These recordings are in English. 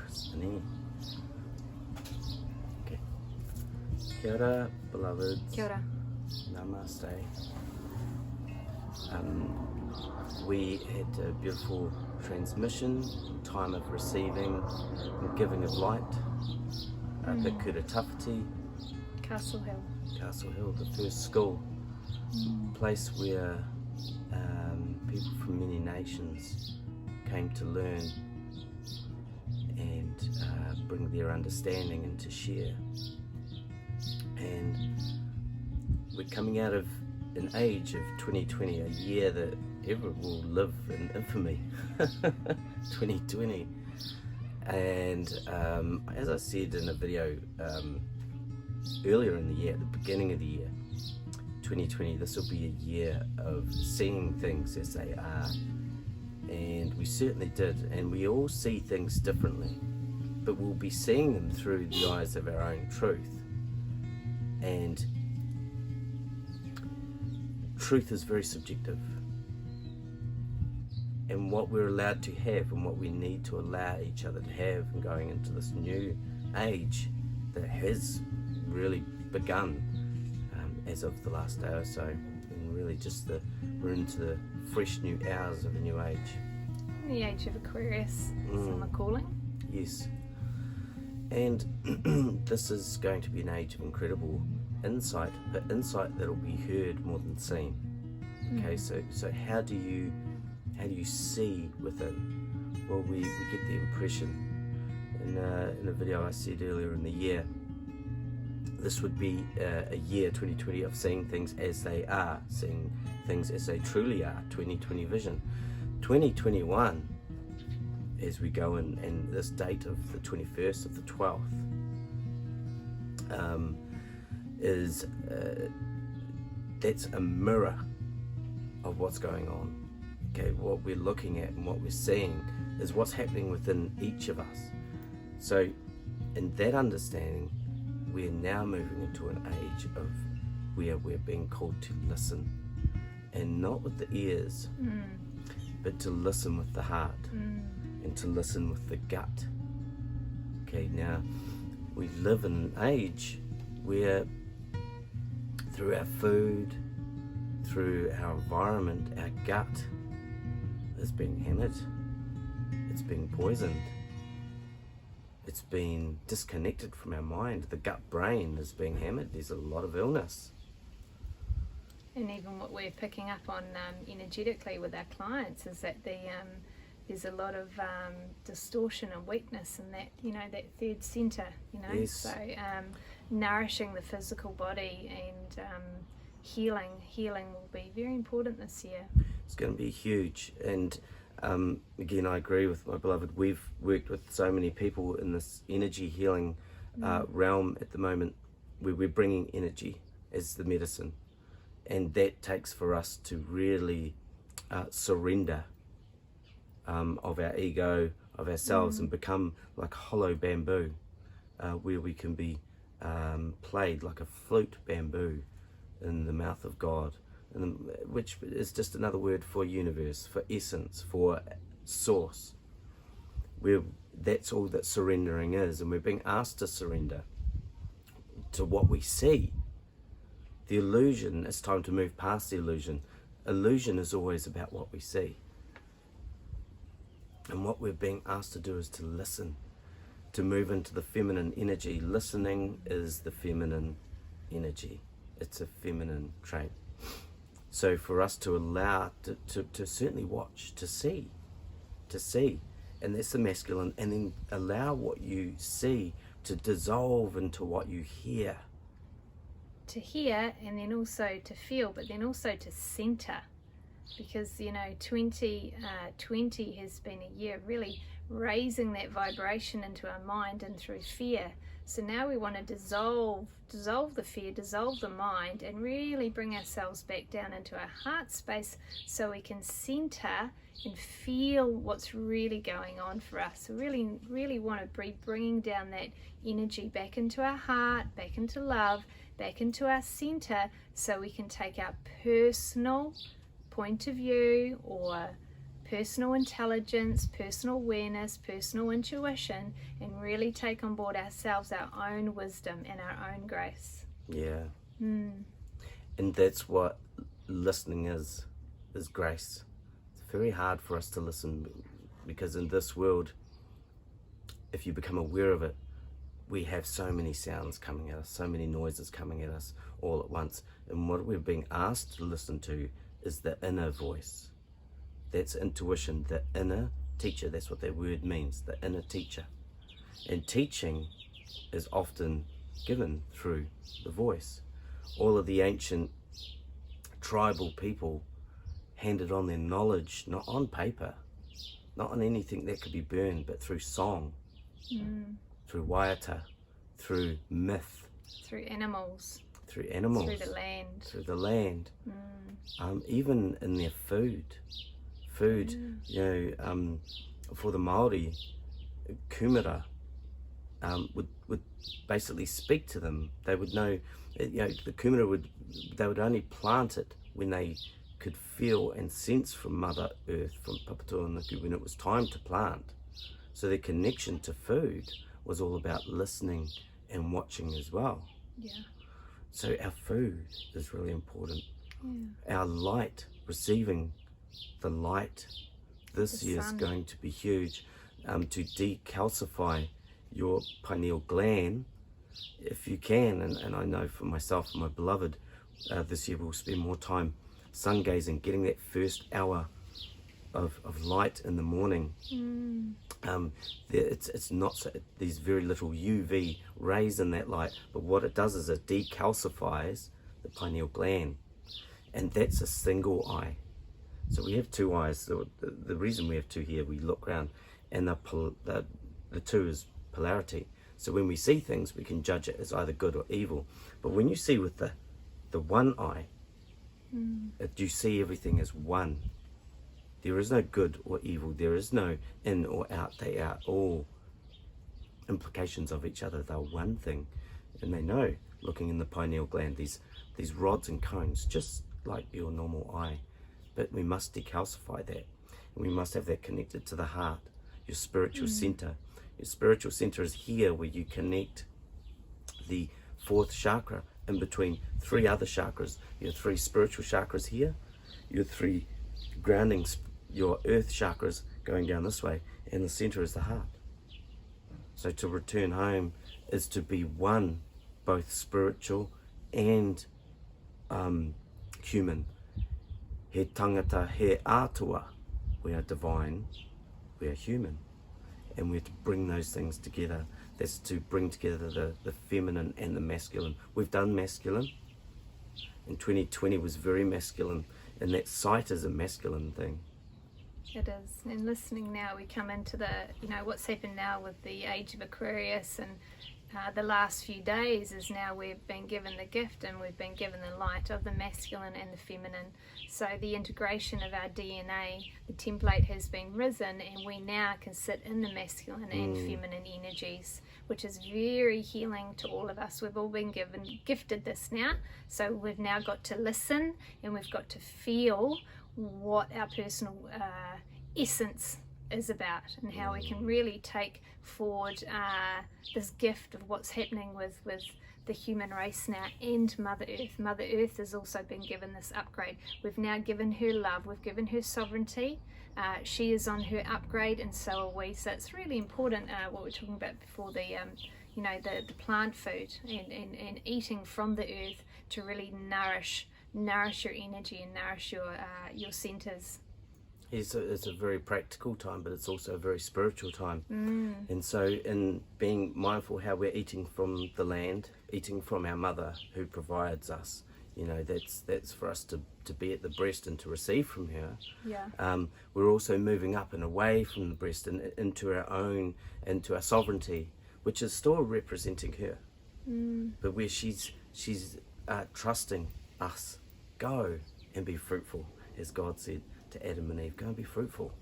Spinning. Okay. Kia ora, beloveds. Kia ora. Namaste. We had a beautiful transmission, time of receiving and giving of light up at Kura Tawhiti, Castle Hill. Castle Hill, the first school, place where people from many nations came to learn and bring their understanding and to share. And we're coming out of an age of 2020, a year that ever will live in infamy, 2020. And as I said in a video earlier in the year, at the beginning of the year, 2020, this will be a year of seeing things as they are. And we certainly did, and we all see things differently, but we'll be seeing them through the eyes of our own truth. And truth is very subjective, and what we're allowed to have and what we need to allow each other to have, and going into this new age that has really begun as of the last day or so, and really just we're into the fresh new hours of a new age. The age of Aquarius, some are calling. Yes. And this is going to be an age of incredible insight, but insight that'll be heard more than seen. Okay, so how do you see within? Well, we get the impression. In a video I said earlier in the year, this would be a year 2020 of seeing things as they are, seeing things as they truly are. 2020 vision. 2021, as we go in, and this date of the 21st of the 12th is that's a mirror of what's going on. Okay, what we're looking at and what we're seeing is what's happening within each of us. So in that understanding, we're now moving into an age of where we're being called to listen, and not with the ears, but to listen with the heart, and to listen with the gut. Okay, now we live in an age where through our food, through our environment, our gut is being hammered, it's being poisoned, it's been disconnected from our mind. The gut brain is being hammered. There's a lot of illness. And even what we're picking up on energetically with our clients is that there's a lot of distortion and weakness in that, that third center, Yes. So nourishing the physical body and healing will be very important this year. It's going to be huge. And again, I agree with my beloved. We've worked with so many people in this energy healing realm at the moment, where we're bringing energy as the medicine. And that takes for us to really surrender of our ego, of ourselves, and become like hollow bamboo, where we can be played like a flute bamboo in the mouth of God, which is just another word for universe, for essence, for source. That's all that surrendering is, and we're being asked to surrender to what we see. The illusion, it's time to move past the illusion. Illusion is always about what we see. And what we're being asked to do is to listen, to move into the feminine energy. Listening is the feminine energy. It's a feminine trait. So for us to allow, to certainly watch, to see. And that's the masculine. And then allow what you see to dissolve into what you hear. To hear, and then also to feel, but then also to center, because 2020 has been a year really raising that vibration into our mind and through fear. So now we want to dissolve the fear, dissolve the mind, and really bring ourselves back down into our heart space so we can center and feel what's really going on for us. So really want to be bringing down that energy back into our heart, back into love, back into our center, so we can take our personal point of view or personal intelligence, personal awareness, personal intuition, and really take on board ourselves our own wisdom and our own grace. Yeah. Mm. And that's what listening is grace. It's very hard for us to listen because in this world, if you become aware of it, we have so many sounds coming at us, so many noises coming at us all at once. And what we're being asked to listen to is the inner voice. That's intuition, the inner teacher. That's what that word means, the inner teacher. And teaching is often given through the voice. All of the ancient tribal people handed on their knowledge, not on paper, not on anything that could be burned, but through song, through waiata, through myth, Through animals, through through the land. Even in their food, you know, for the Māori, kumara would basically speak to them. They would know, you know, the kumara they would only plant it when they could feel and sense from Mother Earth, from Papatoa Nuku, when it was time to plant. So their connection to food was all about listening and watching as well. Yeah. So our food is really important. Yeah. Our light, receiving the light this The year is sun. going to be huge. To decalcify your pineal gland, if you can, and I know for myself and my beloved, this year we'll spend more time sun gazing, getting that first hour of light in the morning. It's not so, these very little UV rays in that light, but what it does is it decalcifies the pineal gland, and that's a single eye. So we have two eyes. So the reason we have two here, we look around, and the two is polarity. So when we see things, we can judge it as either good or evil. But when you see with the one eye, you see everything as one. There is no good or evil. There is no in or out. They are all implications of each other. They're one thing. And they know, looking in the pineal gland, these rods and cones, just like your normal eye. But we must decalcify that. And we must have that connected to the heart, your spiritual center. Your spiritual center is here, where you connect the fourth chakra in between three other chakras. Your three spiritual chakras here, your three grounding, your earth chakras going down this way, and the center is the heart. So to return home is to be one, both spiritual and human. He tangata, he atua. We are divine, we are human. And we're to bring those things together. That's to bring together the feminine and the masculine. We've done masculine. And 2020 was very masculine. And that sight is a masculine thing. It is. And listening now, we come into what's happened now with the age of Aquarius, and the last few days is now we've been given the gift and we've been given the light of the masculine and the feminine. So the integration of our DNA, the template has been risen, and we now can sit in the masculine and feminine energies, which is very healing to all of us. We've all been gifted this now. So we've now got to listen, and we've got to feel what our personal essence is about, and how we can really take forward this gift of what's happening with the human race now, and Mother Earth. Mother Earth has also been given this upgrade. We've now given her love, we've given her sovereignty. She is on her upgrade, and so are we. So it's really important what we're talking about before, the plant food and eating from the earth to really nourish your energy and nourish your centers. It's a very practical time, but it's also a very spiritual time. And so in being mindful how we're eating from the land, eating from our mother who provides us, that's for us to be at the breast and to receive from her. We're also moving up and away from the breast and into our sovereignty, which is still representing her, but where she's trusting us. Go and be fruitful, as God said to Adam and Eve. Go and be fruitful.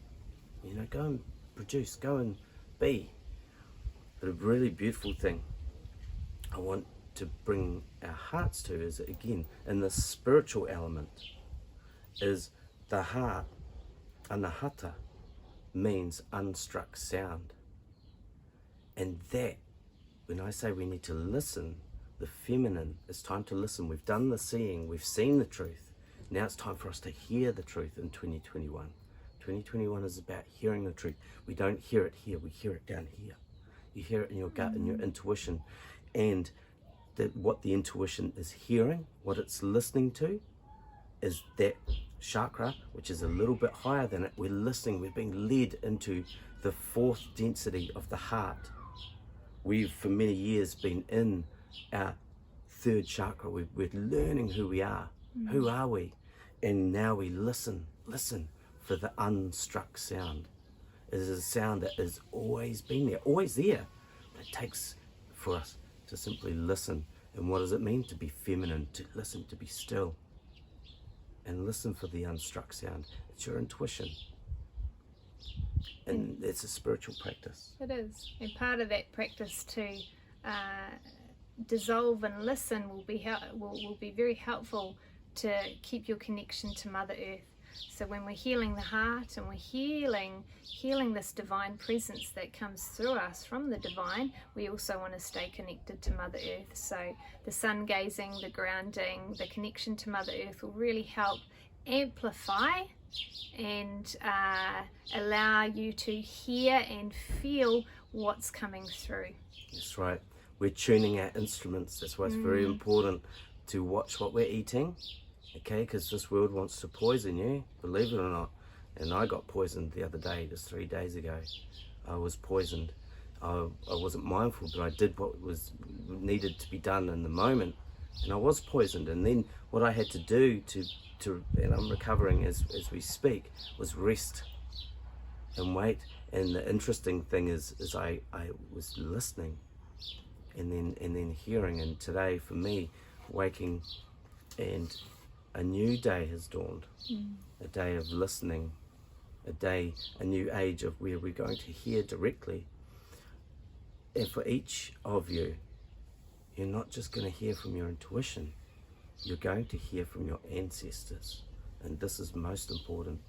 Go and produce. Go and be. But a really beautiful thing I want to bring our hearts to is, again, in the spiritual element, is the heart anahata means unstruck sound. And that, when I say we need to listen, the feminine, it's time to listen. We've done the seeing, we've seen the truth. Now it's time for us to hear the truth in 2021. 2021 is about hearing the truth. We don't hear it here, we hear it down here. You hear it in your gut, in your intuition. And what the intuition is hearing, what it's listening to, is that chakra, which is a little bit higher than it. We're listening, we're being led into the fourth density of the heart. We've for many years been in our third chakra. We're learning who we are. Who are we? And now we listen for the unstruck sound. It is a sound that has always been there, always there. But it takes for us to simply listen. And what does it mean to be feminine? To listen, to be still. And listen for the unstruck sound. It's your intuition. And it's a spiritual practice. It is. And part of that practice to dissolve and listen will be very helpful to keep your connection to Mother Earth. So when we're healing the heart and we're healing this divine presence that comes through us from the divine, we also want to stay connected to Mother Earth. So the sun gazing, the grounding, the connection to Mother Earth will really help amplify and allow you to hear and feel what's coming through. That's right. We're tuning our instruments. That's why it's very important to watch what we're eating. Okay, because this world wants to poison you, believe it or not. And I got poisoned the other day, just 3 days ago. I was poisoned. I wasn't mindful, but I did what was needed to be done in the moment, and I was poisoned. And then what I had to do to and I'm recovering as we speak, was rest and wait. And the interesting thing is I was listening and then hearing. And today for me, waking and a new day has dawned, a day of listening, a new age of where we're going to hear directly. And for each of you, you're not just going to hear from your intuition, you're going to hear from your ancestors. And this is most important.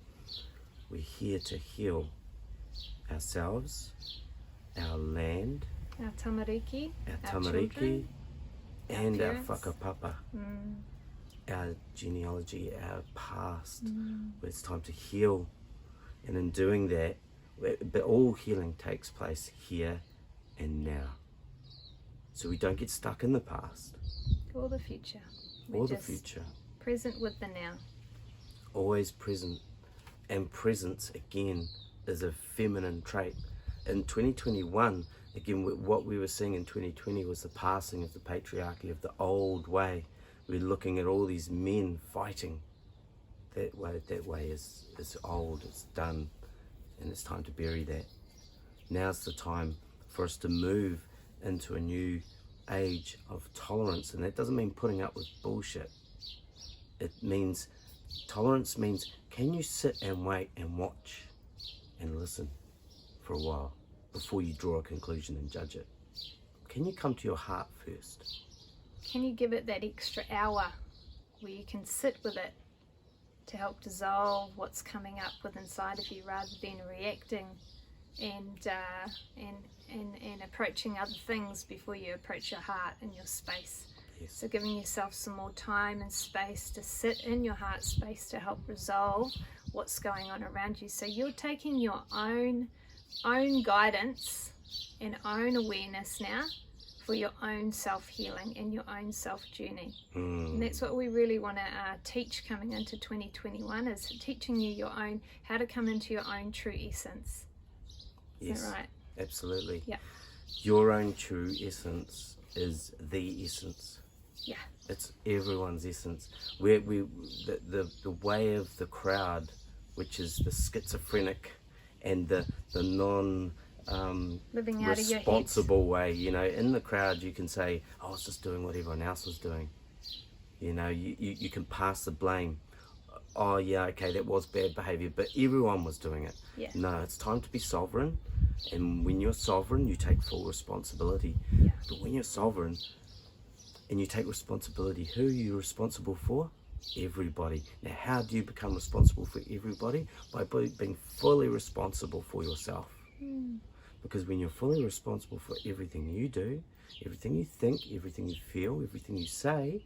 We're here to heal ourselves, our land, our tamariki, and our parents. whakapapa, our genealogy, our past. It's time to heal. And in doing that, but all healing takes place here and now. So we don't get stuck in the past. Or the future. Or the future. Present with the now. Always present. And presence, again, is a feminine trait. In 2021, again, what we were seeing in 2020 was the passing of the patriarchy, of the old way. We're looking at all these men fighting. That way is old, it's done, and it's time to bury that. Now's the time for us to move into a new age of tolerance, and that doesn't mean putting up with bullshit. It means, tolerance means, can you sit and wait and watch and listen for a while before you draw a conclusion and judge it? Can you come to your heart first? Can you give it that extra hour where you can sit with it to help dissolve what's coming up with inside of you, rather than reacting and approaching other things before you approach your heart and your space? Yes. So giving yourself some more time and space to sit in your heart space to help resolve what's going on around you. So you're taking your own guidance and own awareness now for your own self-healing and your own self-journey. And that's what we really want to teach coming into 2021, is teaching you your own, how to come into your own true essence. Is Yes, that right? absolutely. Yeah. Your own true essence is the essence. Yeah. It's everyone's essence. The way of the crowd, which is the schizophrenic and the non Living out of your head. responsible way. You know, in the crowd you can say, I was just doing what everyone else was doing. You know, you can pass the blame. Oh yeah, okay, that was bad behavior, but everyone was doing it. Yeah. No, it's time to be sovereign. And when you're sovereign, you take full responsibility. Yeah. But when you're sovereign and you take responsibility, who are you responsible for? Everybody. Now, how do you become responsible for everybody? By being fully responsible for yourself. Because when you're fully responsible for everything you do, everything you think, everything you feel, everything you say,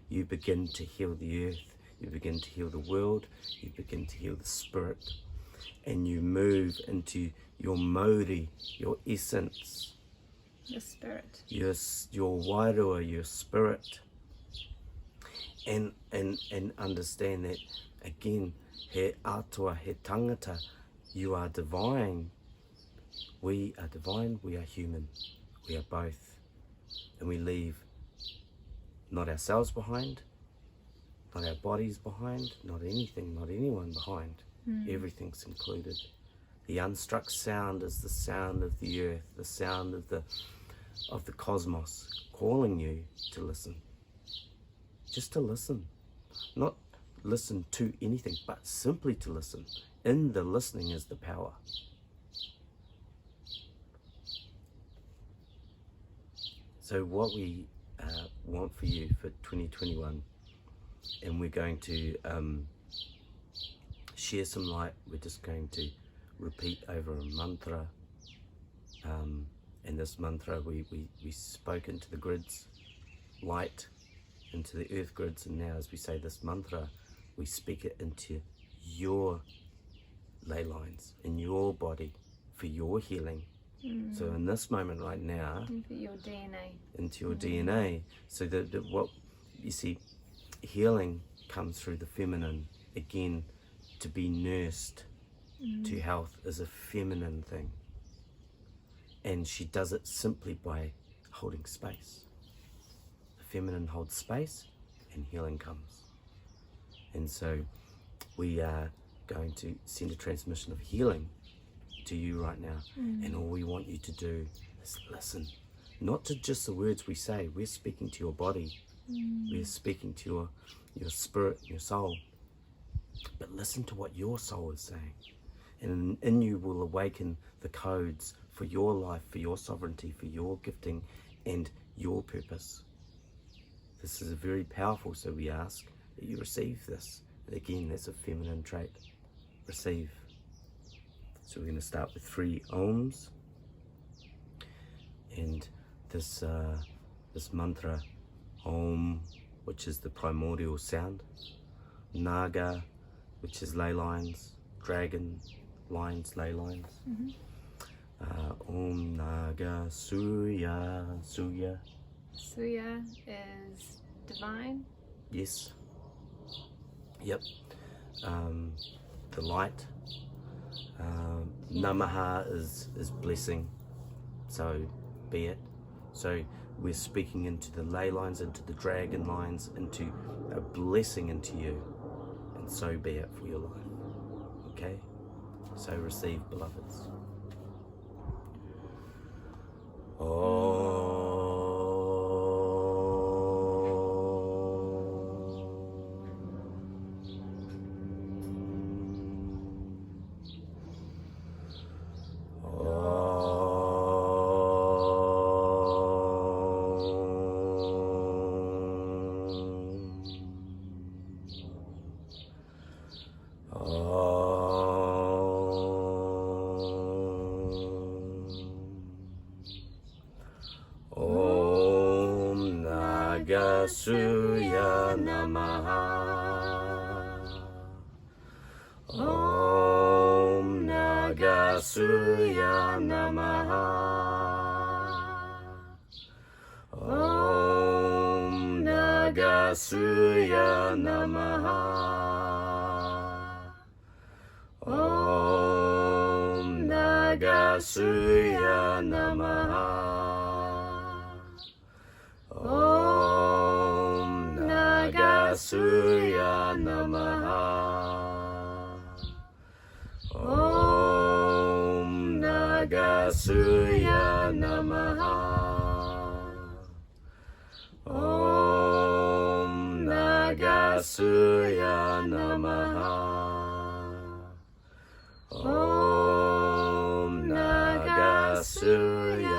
you begin to heal the earth, you begin to heal the world, you begin to heal the spirit, and you move into your mauri, your essence, The spirit. your wairua, your spirit, and understand that again, he atua, he tangata, you are divine. We are divine, we are human, we are both, and we leave not ourselves behind, not our bodies behind, not anything, not anyone behind. Everything's included. The unstruck sound is the sound of the earth, the sound of the cosmos calling you to listen. Just to listen. Not listen to anything, but simply to listen. In the listening is the power. So what we want for you for 2021, and we're going to share some light. We're just going to repeat over a mantra, and this mantra we spoke into the grids, light into the earth grids, and now as we say this mantra, we speak it into your ley lines, in your body, for your healing. So in this moment right now, Into your DNA. into your DNA, so that what you see, healing comes through the feminine. Again, to be nursed to health is a feminine thing, and she does it simply by holding space. The feminine holds space and healing comes. And so we are going to send a transmission of healing to you right now, and all we want you to do is listen, not to just the words we say. We're speaking to your body, we're speaking to your spirit, your soul, but listen to what your soul is saying, and in you will awaken the codes for your life, for your sovereignty, for your gifting and your purpose. This is very powerful, so we ask that you receive this. And again, that's a feminine trait. Receive. So we're going to start with 3 ohms, and this mantra, Om, which is the primordial sound, Naga, which is ley lines, dragon lines, ley lines, Om Naga Suya, Suya. Suya is divine. Yes. Yep. The light. Namaha is blessing, so be it. So we're speaking into the ley lines, into the dragon lines, into a blessing into you, and so be it for your life. Okay? So receive, beloveds. Om Naga Suya Namaha. Om Naga Suya Namaha. Om Naga Suya Namaha. Om Naga Suya Namaha. Om Naga Suya Namaha. Om Naga Suya Namaha. Om Naga Suya Namaha. Om Naga Suya